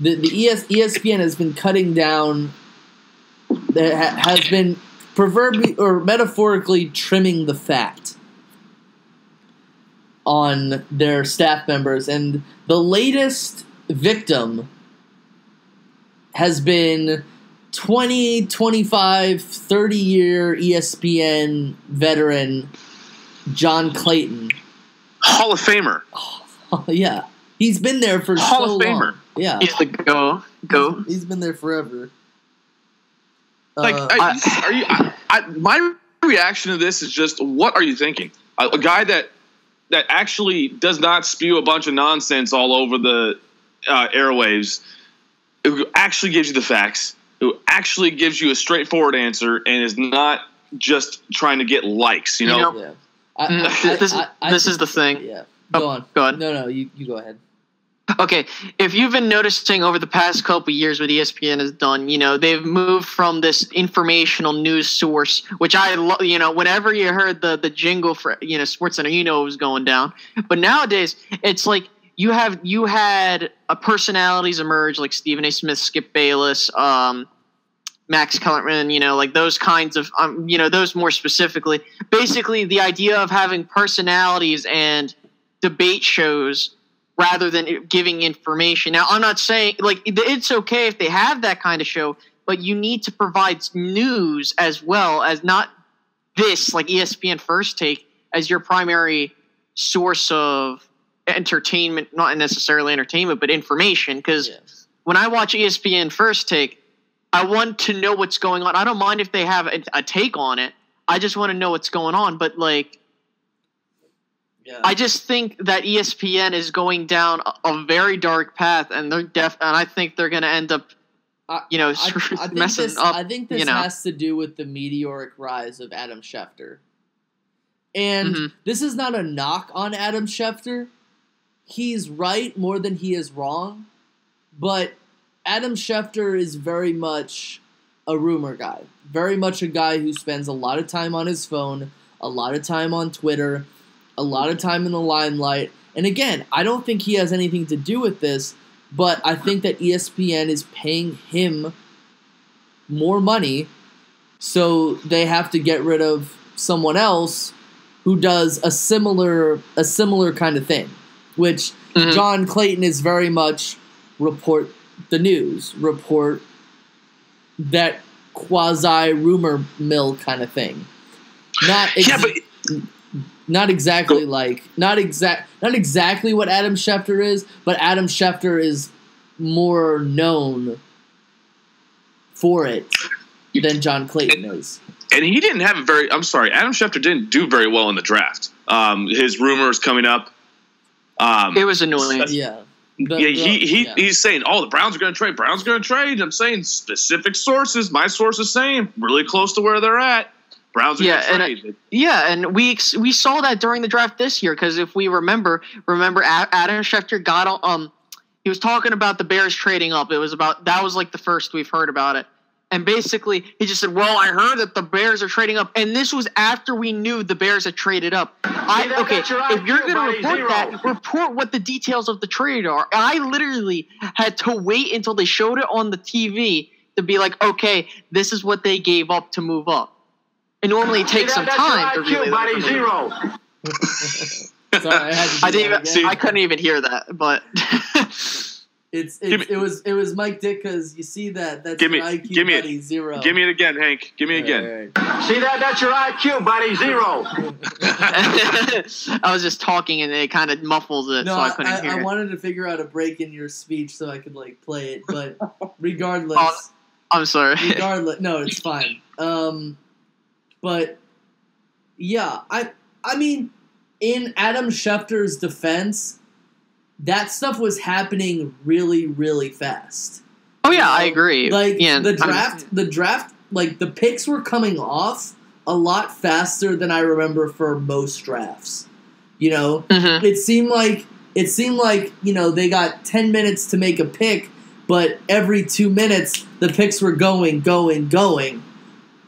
ESPN has been cutting down, has been proverbially or metaphorically trimming the fat on their staff members, and the latest victim has been 20, 25, 30-year ESPN veteran John Clayton. Hall of Famer. Oh, yeah. He's been there for Hall so of Famer. long. Yeah. He's the go. He's been there forever. Like, my reaction to this is just, what are you thinking? A guy that actually does not spew a bunch of nonsense all over the airwaves, who actually gives you the facts, who actually gives you a straightforward answer, and is not just trying to get likes, you know? Yeah. This is the thing. Yeah. Go on. No, you go ahead. Okay, if you've been noticing over the past couple of years what ESPN has done, they've moved from this informational news source, which I love, whenever you heard the jingle for, SportsCenter, it was going down. But nowadays, it's like you had personalities emerge like Stephen A. Smith, Skip Bayless, Max Kellerman, like those kinds of, those more specifically. Basically, the idea of having personalities and debate shows rather than giving information. Now, I'm not saying, it's okay if they have that kind of show, but you need to provide news as well as not this, like ESPN First Take, as your primary source of entertainment, not necessarily entertainment, but information. Because when I watch ESPN First Take, I want to know what's going on. I don't mind if they have a take on it. I just want to know what's going on. But, I just think that ESPN is going down a very dark path, and they're and I think they're going to end up, messing up. I think this has to do with the meteoric rise of Adam Schefter. And this is not a knock on Adam Schefter. He's right more than he is wrong, but Adam Schefter is very much a rumor guy. Very much a guy who spends a lot of time on his phone, a lot of time on Twitter, a lot of time in the limelight. And again, I don't think he has anything to do with this, but I think that ESPN is paying him more money, so they have to get rid of someone else who does a similar kind of thing, which John Clayton is very much report the news, report that quasi-rumor mill kind of thing. Not exactly not exactly what Adam Schefter is, but Adam Schefter is more known for it than John Clayton is. And he didn't have Adam Schefter didn't do very well in the draft. His rumors coming up. It was annoying. He's saying, the Browns are going to trade. I'm saying specific sources. My source is saying really close to where they're at. Browns are going to trade. And we saw that during the draft this year, because if we remember Adam Schefter got he was talking about the Bears trading up. That was like the first we've heard about it. And basically, he just said, well, I heard that the Bears are trading up. And this was after we knew the Bears had traded up. If you're going to report that, report what the details of the trade are. And I literally had to wait until they showed it on the TV to be like, okay, this is what they gave up to move up. And normally it takes some time to really Sorry, I couldn't even hear that, but it was Mike Dick, because you see that's your IQ, buddy, 0. Give me it again, Hank. Give me it again. Right. See that's your IQ, buddy, 0. I was just talking and it kind of muffles it, so I couldn't hear it. I wanted to figure out a break in your speech so I could play it, but regardless. I'm sorry. Regardless, no, it's fine. But yeah, I mean, in Adam Schefter's defense, that stuff was happening really, really fast. Oh yeah, I agree. The draft, the picks were coming off a lot faster than I remember for most drafts. It seemed like they got 10 minutes to make a pick, but every 2 minutes the picks were going.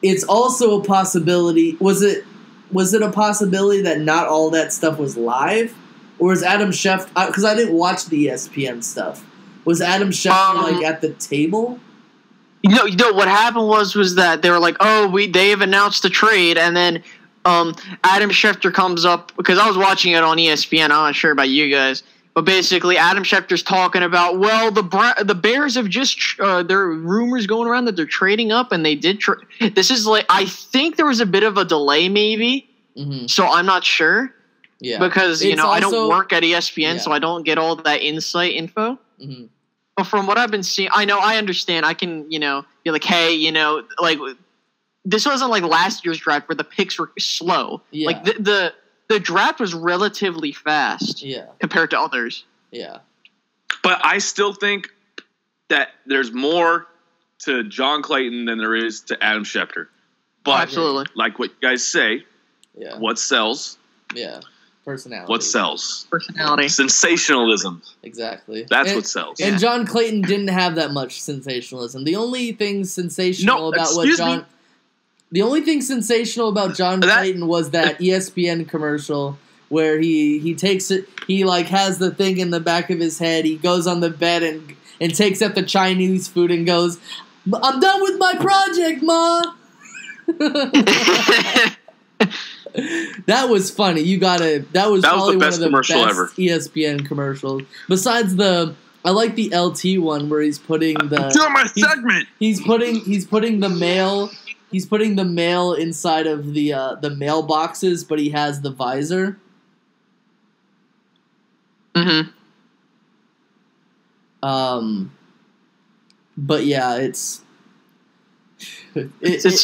It's also a possibility. Was it a possibility that not all that stuff was live? Or is Adam Schefter, because I didn't watch the ESPN stuff, Was Adam Schefter at the table? What happened was that they were like, they've announced the trade, and then Adam Schefter comes up, because I was watching it on ESPN. I'm not sure about you guys, but basically Adam Schefter's talking about, the Bears have just there are rumors going around that they're trading up, and they did. This is I think there was a bit of a delay, maybe. Mm-hmm. So I'm not sure. Yeah, because I don't work at ESPN, so I don't get all that insight info. Mm-hmm. But from what I've been seeing, I understand. I can, be like, hey, this wasn't like last year's draft where the picks were slow. Yeah. Like the draft was relatively fast. Compared to others. Yeah. But I still think that there's more to John Clayton than there is to Adam Schefter. But absolutely, like what you guys say, what sells? Yeah. Personality. What sells? Personality. Sensationalism. Exactly. That's what sells. And John Clayton didn't have that much sensationalism. The only thing sensational about John Clayton was that ESPN commercial where he takes it, he has the thing in the back of his head, he goes on the bed and takes up the Chinese food and goes, "I'm done with my project, Ma." That was funny. That was probably one of the best ever. ESPN commercials. Besides I like the LT one where he's putting segment. He's putting the mail. He's putting the mail inside of the mailboxes, but he has the visor. Mm-hmm. But yeah, it's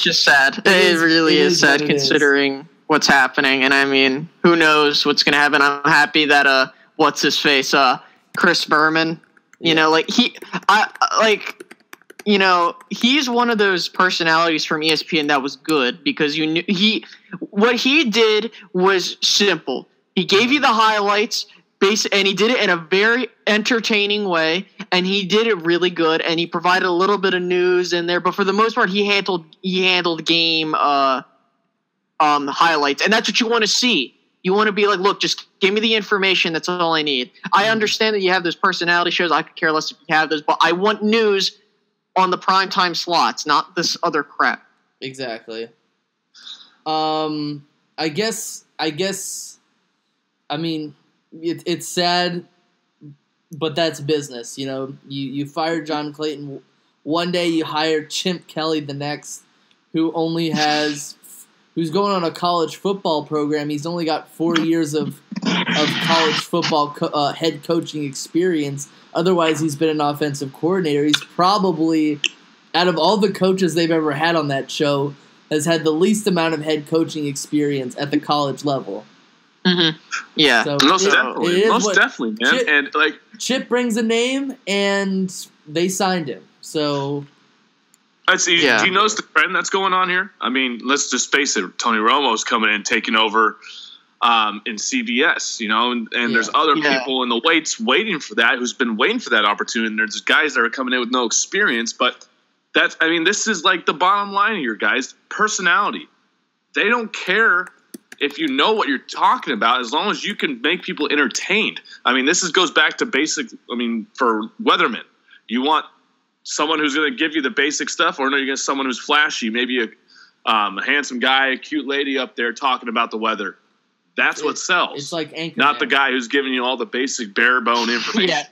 just sad. It really is sad considering what's happening, and I mean, who knows what's going to happen. I'm happy that what's his face, Chris Berman, he's one of those personalities from ESPN that was good because what he did was simple. He gave you the highlights, and he did it in a very entertaining way, and he did it really good, and he provided a little bit of news in there, but for the most part, he handled game highlights, and that's what you want to see. You want to be like, look, just give me the information. That's all I need. I understand that you have those personality shows. I could care less if you have those, but I want news on the primetime slots, not this other crap. Exactly. I guess. I mean, it's sad, but that's business. You fired John Clayton one day, you hired Chimp Kelly the next, who's going on a college football program. He's only got 4 years of college football head coaching experience. Otherwise, he's been an offensive coordinator. He's probably, out of all the coaches they've ever had on that show, has had the least amount of head coaching experience at the college level. Mm-hmm. Yeah, so most definitely, man. Chip brings a name, and they signed him. So. Do you notice the trend that's going on here? I mean, let's just face it. Tony Romo's coming in, taking over in CBS, and there's other people in the waiting for that, who's been waiting for that opportunity. And there's guys that are coming in with no experience. But this is like the bottom line here, guys. Personality. They don't care if you know what you're talking about, as long as you can make people entertained. I mean, goes back to basic. I mean, for weathermen, you want someone who's going to give you the basic stuff, or no, you're going to someone who's flashy, maybe a handsome guy, a cute lady up there talking about the weather. That's what sells. It's like Anchorman. Not the guy who's giving you all the basic bare bone information.